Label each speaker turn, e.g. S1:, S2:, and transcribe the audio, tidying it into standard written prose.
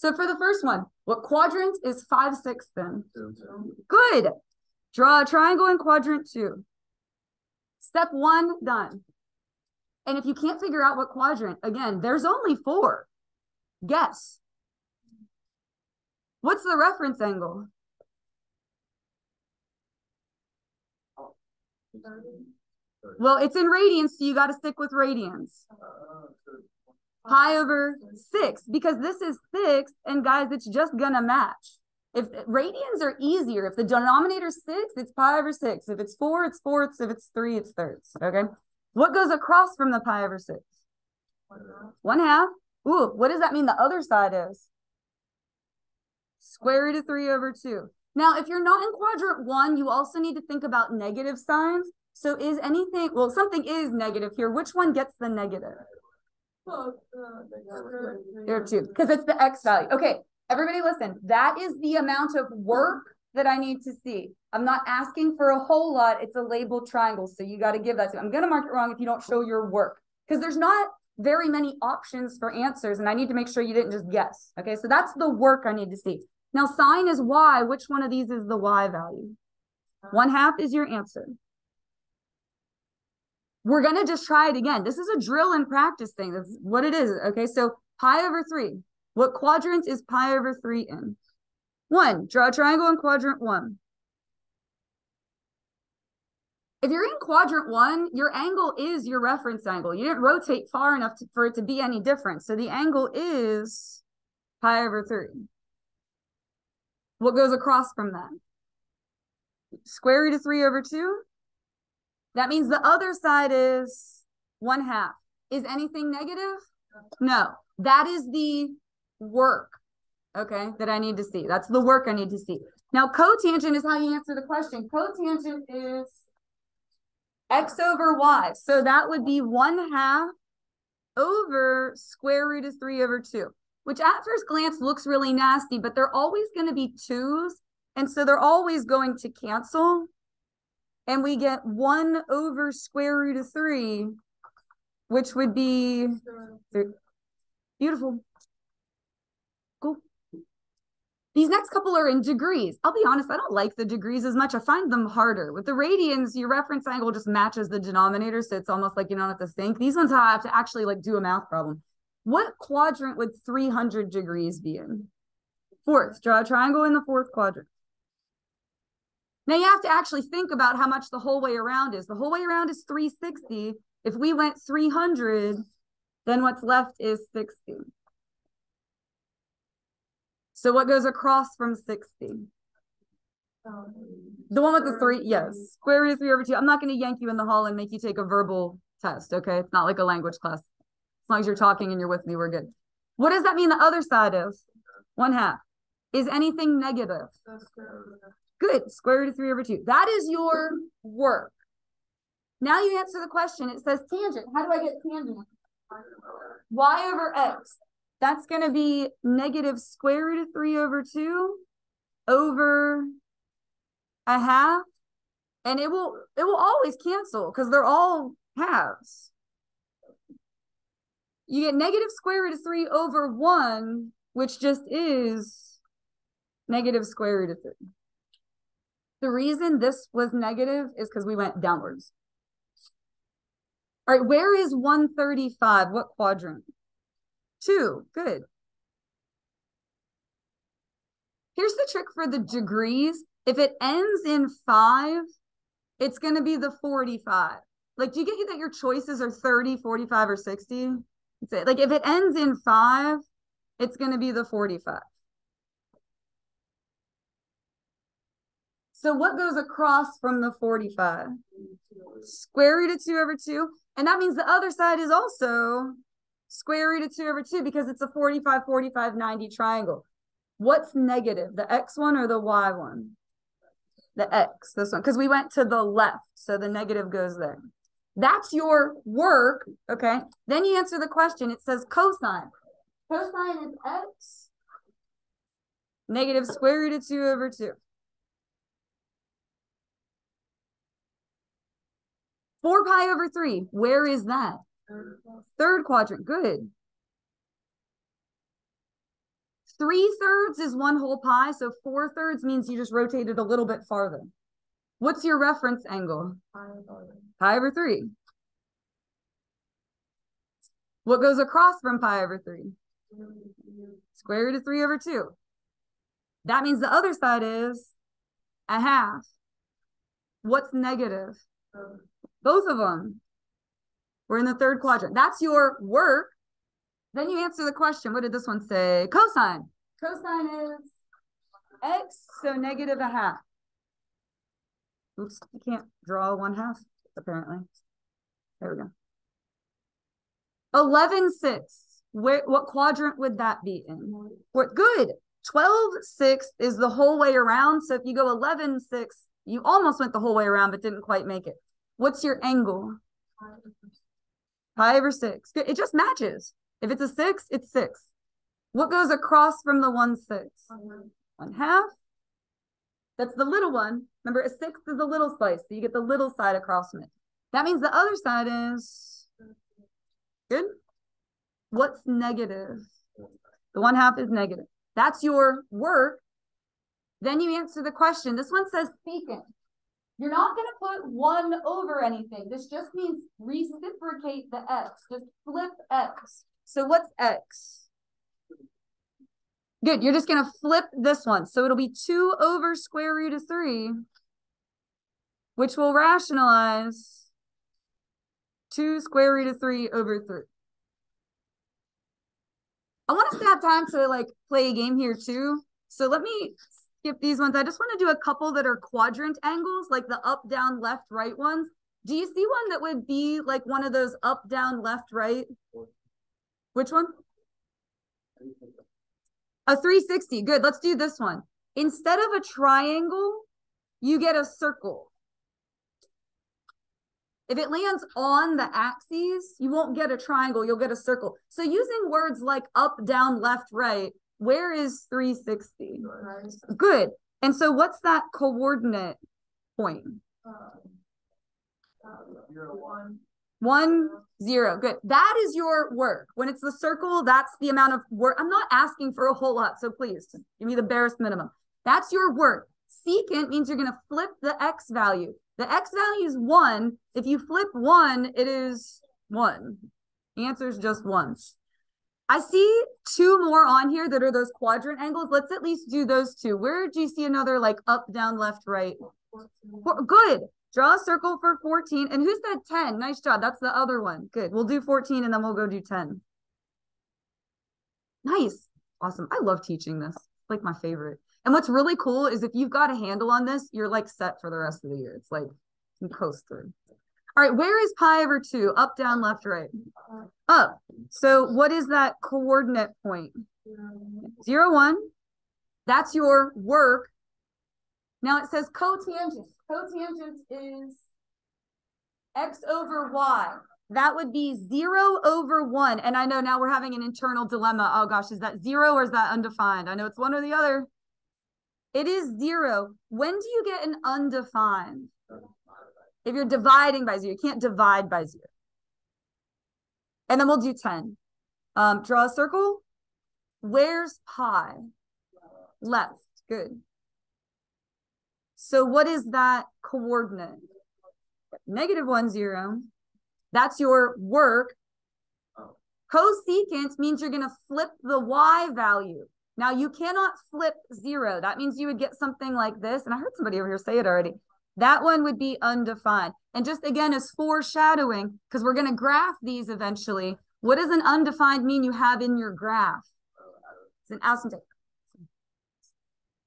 S1: So for the first one, what quadrant is 5/6 in? Good. Draw a triangle in quadrant 2. Step 1, done. And if you can't figure out what quadrant, again, there's only 4. Guess. What's the reference angle? Well, it's in radians, so you got to stick with radians. Pi over 6, because this is 6, and guys, it's just gonna match. If radians are easier, if the denominator is 6, it's pi over 6. If it's 4, it's fourths. If it's 3, it's thirds. Okay. What goes across from the pi over 6? 1/2. Ooh, what does that mean the other side is? Square root of 3 over 2. Now, if you're not in quadrant 1, you also need to think about negative signs. So is anything, well, something is negative here. Which one gets the negative? There too, because it's the x value. Okay, everybody listen. That is the amount of work that I need to see. I'm not asking for a whole lot. It's a labeled triangle, so you got to give that to me. I'm going to mark it wrong if you don't show your work, because there's not very many options for answers, and I need to make sure you didn't just guess. Okay, so that's the work I need to see. Now, sine is y. Which one of these is the y value? 1/2 is your answer. We're going to just try it again. This is a drill and practice thing. That's what it is. Okay, so pi over 3. What quadrant is pi over 3 in? 1. Draw a triangle in quadrant 1. If you're in quadrant 1, your angle is your reference angle. You didn't rotate far enough for it to be any different. So the angle is pi over 3. What goes across from that? Square root of 3 over 2. That means the other side is 1/2. Is anything negative? No. That is the work, okay, that I need to see. That's the work I need to see. Now, cotangent is how you answer the question. Cotangent is x over y. So that would be 1/2 over square root of 3 over 2, which at first glance looks really nasty, but they're always going to be 2's. And so they're always going to cancel. And we get 1 over square root of 3, which would be 3. Beautiful. Cool. These next couple are in degrees. I'll be honest, I don't like the degrees as much. I find them harder. With the radians, your reference angle just matches the denominator, so it's almost like you don't have to think. These ones I have to actually like do a math problem. What quadrant would 300 degrees be in? 4th. Draw a triangle in the 4th quadrant. Now you have to actually think about how much the whole way around is. The whole way around is 360. If we went 300, then what's left is 60. So what goes across from 60? The one with the 3, yes. Square root of 3 over 2. I'm not going to yank you in the hall and make you take a verbal test, okay? It's not like a language class. As long as you're talking and you're with me, we're good. What does that mean the other side is? 1/2. Is anything negative? Good. Square root of 3 over 2. That is your work. Now you answer the question. It says tangent. How do I get tangent? Y over x. That's going to be negative square root of 3 over 2 over 1/2. And it will always cancel because they're all halves. You get negative square root of 3 over 1, which just is negative square root of 3. The reason this was negative is because we went downwards. All right, where is 135? What quadrant? 2. Good. Here's the trick for the degrees. If it ends in 5, it's going to be the 45. Like, do you get that your choices are 30, 45, or 60? Like, if it ends in 5, it's going to be the 45. So what goes across from the 45? Square root of 2 over 2. And that means the other side is also square root of 2 over 2 because it's a 45, 45, 90 triangle. What's negative, the x one or the y one? The x, this one, because we went to the left. So the negative goes there. That's your work, okay? Then you answer the question. It says cosine. Cosine is x negative square root of 2 over 2. 4 pi over 3. Where is that? Third quadrant. Good. 3/3 is 1 whole pi, so 4/3 means you just rotate it a little bit farther. What's your reference angle? Pi over 3. What goes across from pi over 3? Square root of 3 over 2. That means the other side is 1/2. What's negative? Both of them. We're in the third quadrant. That's your work. Then you answer the question. What did this one say? Cosine. Cosine is x, so negative 1/2. Oops, you can't draw 1/2, apparently. There we go. 11/6. What quadrant would that be in? Good. 12/6 is the whole way around. So if you go 11/6, you almost went the whole way around, but didn't quite make it. What's your angle? Pi over 6. Good. It just matches. If it's a 6, it's 6. What goes across from the 1/6? 1/2. That's the little one. Remember, a 1/6 is a little slice, so you get the little side across from it. That means the other side is good. What's negative? The 1/2 is negative. That's your work. Then you answer the question. This one says secant. You're not going to put 1 over anything. This just means reciprocate the x. Just flip x. So what's x? Good. You're just going to flip this one. So it'll be 2 over square root of 3, which will rationalize 2 square root of 3 over 3. I want us to have time to like play a game here too. So let me skip these ones. I just want to do a couple that are quadrant angles, like the up, down, left, right ones. Do you see one that would be like one of those up, down, left, right? Which one? A 360. Good. Let's do this one. Instead of a triangle, you get a circle. If it lands on the axes, you won't get a triangle, you'll get a circle. So using words like up, down, left, right, where is 360? Good. And so what's that coordinate point? 1, 0. Good. That is your work. When it's the circle, that's the amount of work. I'm not asking for a whole lot, so please give me the barest minimum. That's your work. Secant means you're going to flip the x value. The x value is 1. If you flip 1, it is 1. The answer is just 1. I see 2 more on here that are those quadrant angles. Let's at least do those 2. Where do you see another like up, down, left, right? Good. Draw a circle for 14. And who said 10? Nice job. That's the other one. Good. We'll do 14 and then we'll go do 10. Nice. Awesome. I love teaching this. It's like my favorite. And what's really cool is if you've got a handle on this, you're like set for the rest of the year. It's like you can coast through. All right, where is pi over 2? Up, down, left, right? Up. So what is that coordinate point? 0, 1. That's your work. Now it says cotangent. Cotangent is x over y. That would be 0 over 1. And I know now we're having an internal dilemma. Oh gosh, is that 0 or is that undefined? I know it's one or the other. It is 0. When do you get an undefined? If you're dividing by 0, you can't divide by 0. And then we'll do 10. Draw a circle. Where's pi? Left. Good. So what is that coordinate? -1, 0. That's your work. Cosecant means you're going to flip the y value. Now, you cannot flip 0. That means you would get something like this. And I heard somebody over here say it already. That one would be undefined. And just again, as foreshadowing, because we're going to graph these eventually, what does an undefined mean you have in your graph? It's an asymptote.